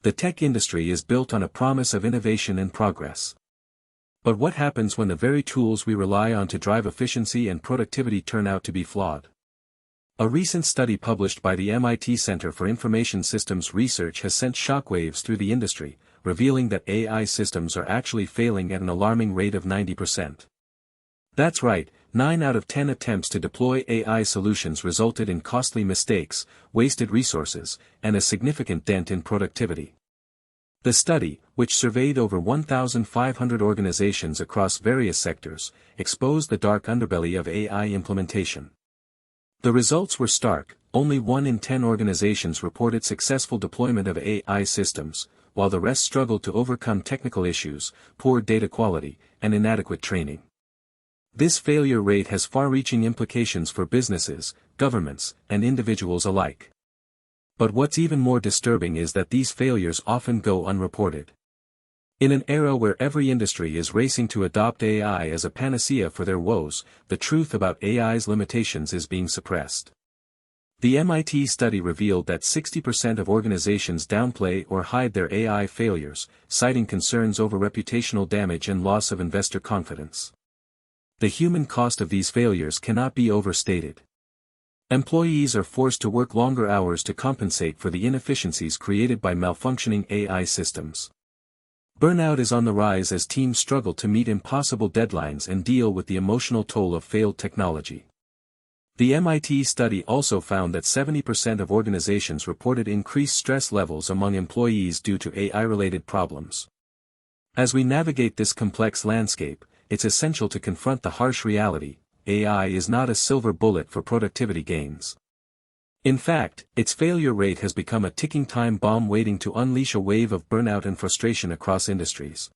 The tech industry is built on a promise of innovation and progress. But what happens when the very tools we rely on to drive efficiency and productivity turn out to be flawed? A recent study published by the MIT Center for Information Systems Research has sent shockwaves through the industry, revealing that AI systems are actually failing at an alarming rate of 90%. That's right, 9 out of 10 attempts to deploy AI solutions resulted in costly mistakes, wasted resources, and a significant dent in productivity. The study, which surveyed over 1,500 organizations across various sectors, exposed the dark underbelly of AI implementation. The results were stark. Only 1 in 10 organizations reported successful deployment of AI systems, while the rest struggled to overcome technical issues, poor data quality, and inadequate training. This failure rate has far-reaching implications for businesses, governments, and individuals alike. But what's even more disturbing is that these failures often go unreported. In an era where every industry is racing to adopt AI as a panacea for their woes, the truth about AI's limitations is being suppressed. The MIT study revealed that 60% of organizations downplay or hide their AI failures, citing concerns over reputational damage and loss of investor confidence. The human cost of these failures cannot be overstated. Employees are forced to work longer hours to compensate for the inefficiencies created by malfunctioning AI systems. Burnout is on the rise as teams struggle to meet impossible deadlines and deal with the emotional toll of failed technology. The MIT study also found that 70% of organizations reported increased stress levels among employees due to AI-related problems. As we navigate this complex landscape, it's essential to confront the harsh reality: AI is not a silver bullet for productivity gains. In fact, its failure rate has become a ticking time bomb waiting to unleash a wave of burnout and frustration across industries.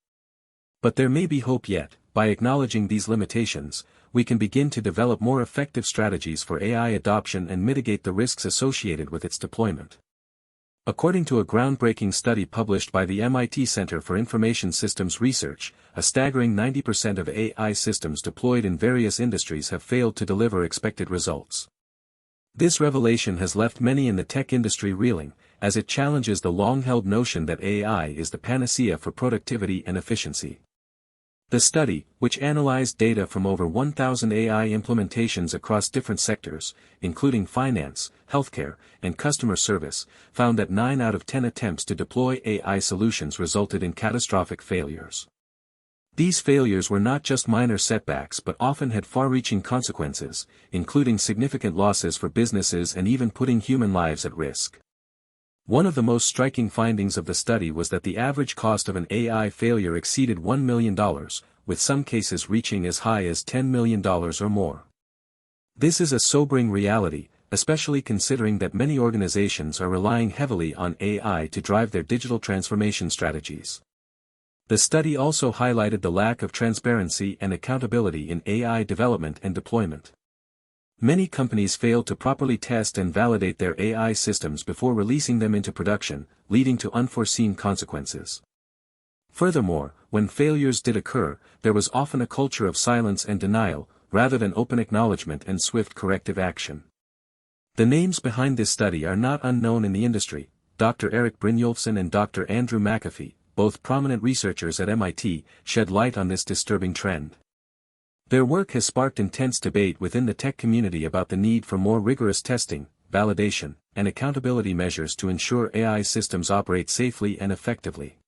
But there may be hope yet. By acknowledging these limitations, we can begin to develop more effective strategies for AI adoption and mitigate the risks associated with its deployment. According to a groundbreaking study published by the MIT Center for Information Systems Research, a staggering 90% of AI systems deployed in various industries have failed to deliver expected results. This revelation has left many in the tech industry reeling, as it challenges the long-held notion that AI is the panacea for productivity and efficiency. The study, which analyzed data from over 1,000 AI implementations across different sectors, including finance, healthcare, and customer service, found that 9 out of 10 attempts to deploy AI solutions resulted in catastrophic failures. These failures were not just minor setbacks but often had far-reaching consequences, including significant losses for businesses and even putting human lives at risk. One of the most striking findings of the study was that the average cost of an AI failure exceeded $1 million, with some cases reaching as high as $10 million or more. This is a sobering reality, especially considering that many organizations are relying heavily on AI to drive their digital transformation strategies. The study also highlighted the lack of transparency and accountability in AI development and deployment. Many companies fail to properly test and validate their AI systems before releasing them into production, leading to unforeseen consequences. Furthermore, when failures did occur, there was often a culture of silence and denial, rather than open acknowledgement and swift corrective action. The names behind this study are not unknown in the industry. Dr. Eric Brynjolfsson and Dr. Andrew McAfee, both prominent researchers at MIT, shed light on this disturbing trend. Their work has sparked intense debate within the tech community about the need for more rigorous testing, validation, and accountability measures to ensure AI systems operate safely and effectively.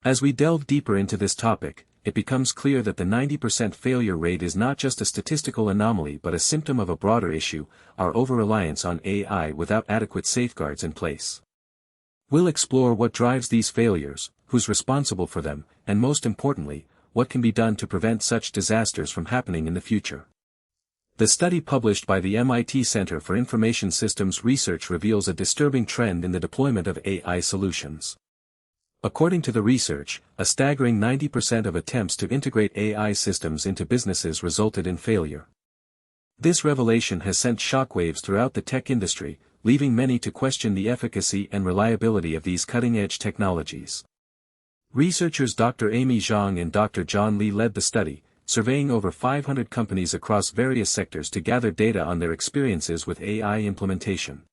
As we delve deeper into this topic, it becomes clear that the 90% failure rate is not just a statistical anomaly but a symptom of a broader issue: our over-reliance on AI without adequate safeguards in place. We'll explore what drives these failures, who's responsible for them, and most importantly, what can be done to prevent such disasters from happening in the future. The study published by the MIT Center for Information Systems Research reveals a disturbing trend in the deployment of AI solutions. According to the research, a staggering 90% of attempts to integrate AI systems into businesses resulted in failure. This revelation has sent shockwaves throughout the tech industry, leaving many to question the efficacy and reliability of these cutting-edge technologies. Researchers Dr. Amy Zhang and Dr. John Lee led the study, surveying over 500 companies across various sectors to gather data on their experiences with AI implementation.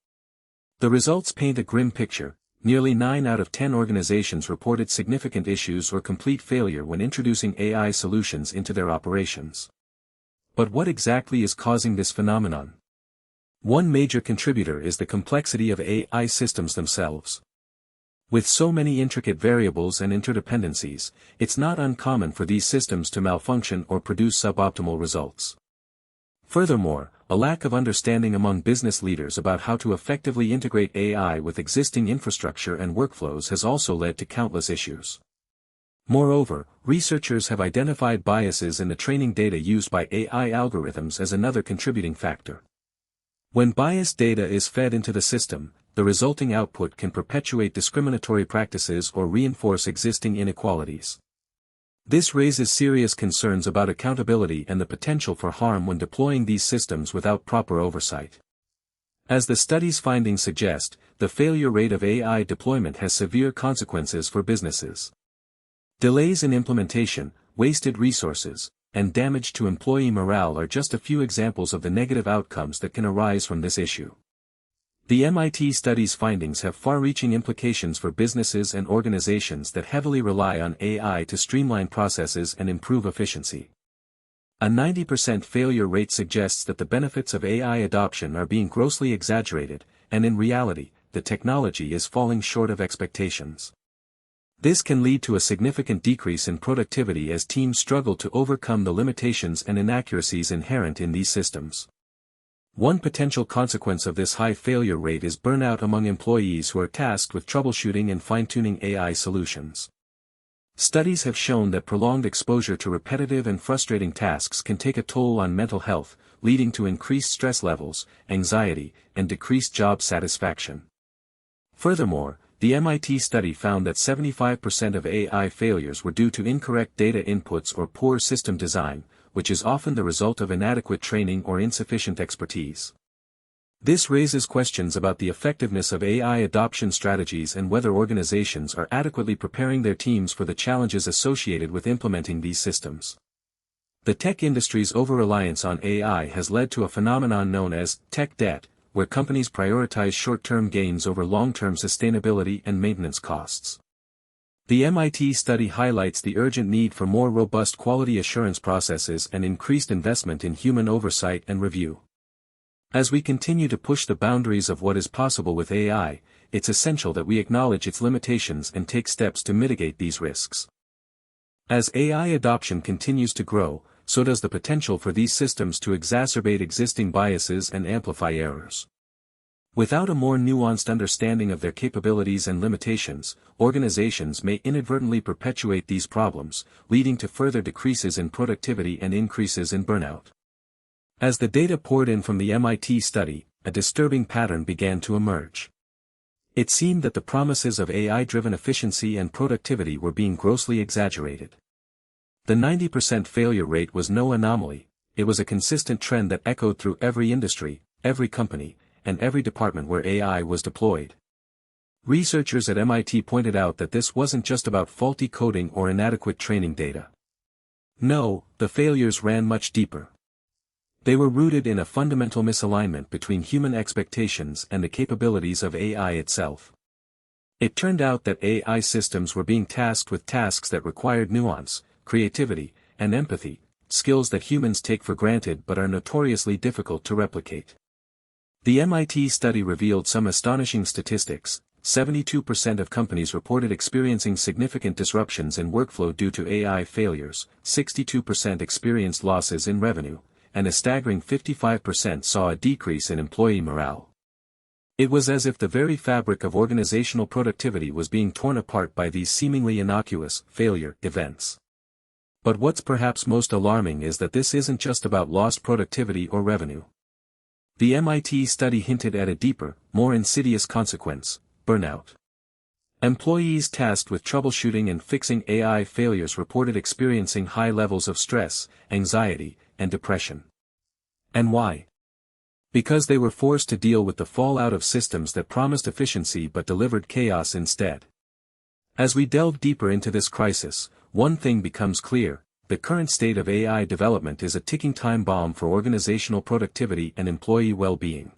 The results paint a grim picture: Nearly 9 out of 10 organizations reported significant issues or complete failure when introducing AI solutions into their operations. But what exactly is causing this phenomenon? One major contributor is the complexity of AI systems themselves. With so many intricate variables and interdependencies, it's not uncommon for these systems to malfunction or produce suboptimal results. Furthermore, a lack of understanding among business leaders about how to effectively integrate AI with existing infrastructure and workflows has also led to countless issues. Moreover, researchers have identified biases in the training data used by AI algorithms as another contributing factor. When biased data is fed into the system, the resulting output can perpetuate discriminatory practices or reinforce existing inequalities. This raises serious concerns about accountability and the potential for harm when deploying these systems without proper oversight. As the study's findings suggest, the failure rate of AI deployment has severe consequences for businesses. Delays in implementation, wasted resources, and damage to employee morale are just a few examples of the negative outcomes that can arise from this issue. The MIT study's findings have far-reaching implications for businesses and organizations that heavily rely on AI to streamline processes and improve efficiency. A 90% failure rate suggests that the benefits of AI adoption are being grossly exaggerated, and in reality, the technology is falling short of expectations. This can lead to a significant decrease in productivity as teams struggle to overcome the limitations and inaccuracies inherent in these systems. One potential consequence of this high failure rate is burnout among employees who are tasked with troubleshooting and fine-tuning AI solutions. Studies have shown that prolonged exposure to repetitive and frustrating tasks can take a toll on mental health, leading to increased stress levels, anxiety, and decreased job satisfaction. Furthermore, the MIT study found that 75% of AI failures were due to incorrect data inputs or poor system design, which is often the result of inadequate training or insufficient expertise. This raises questions about the effectiveness of AI adoption strategies and whether organizations are adequately preparing their teams for the challenges associated with implementing these systems. The tech industry's over-reliance on AI has led to a phenomenon known as tech debt, where companies prioritize short-term gains over long-term sustainability and maintenance costs. The MIT study highlights the urgent need for more robust quality assurance processes and increased investment in human oversight and review. As we continue to push the boundaries of what is possible with AI, it's essential that we acknowledge its limitations and take steps to mitigate these risks. As AI adoption continues to grow, so does the potential for these systems to exacerbate existing biases and amplify errors. Without a more nuanced understanding of their capabilities and limitations, organizations may inadvertently perpetuate these problems, leading to further decreases in productivity and increases in burnout. As the data poured in from the MIT study, a disturbing pattern began to emerge. It seemed that the promises of AI-driven efficiency and productivity were being grossly exaggerated. The 90% failure rate was no anomaly, it was a consistent trend that echoed through every industry, every company, and every department where AI was deployed. Researchers at MIT pointed out that this wasn't just about faulty coding or inadequate training data. No, the failures ran much deeper. They were rooted in a fundamental misalignment between human expectations and the capabilities of AI itself. It turned out that AI systems were being tasked with tasks that required nuance, creativity, and empathy, skills that humans take for granted but are notoriously difficult to replicate. The MIT study revealed some astonishing statistics. 72% of companies reported experiencing significant disruptions in workflow due to AI failures, 62% experienced losses in revenue, and a staggering 55% saw a decrease in employee morale. It was as if the very fabric of organizational productivity was being torn apart by these seemingly innocuous failure events. But what's perhaps most alarming is that this isn't just about lost productivity or revenue. The MIT study hinted at a deeper, more insidious consequence: burnout. Employees tasked with troubleshooting and fixing AI failures reported experiencing high levels of stress, anxiety, and depression. And why? Because they were forced to deal with the fallout of systems that promised efficiency but delivered chaos instead. As we delve deeper into this crisis, one thing becomes clear: the current state of AI development is a ticking time bomb for organizational productivity and employee well-being.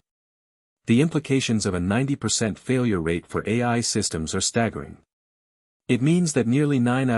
The implications of a 90% failure rate for AI systems are staggering. It means that nearly 9 out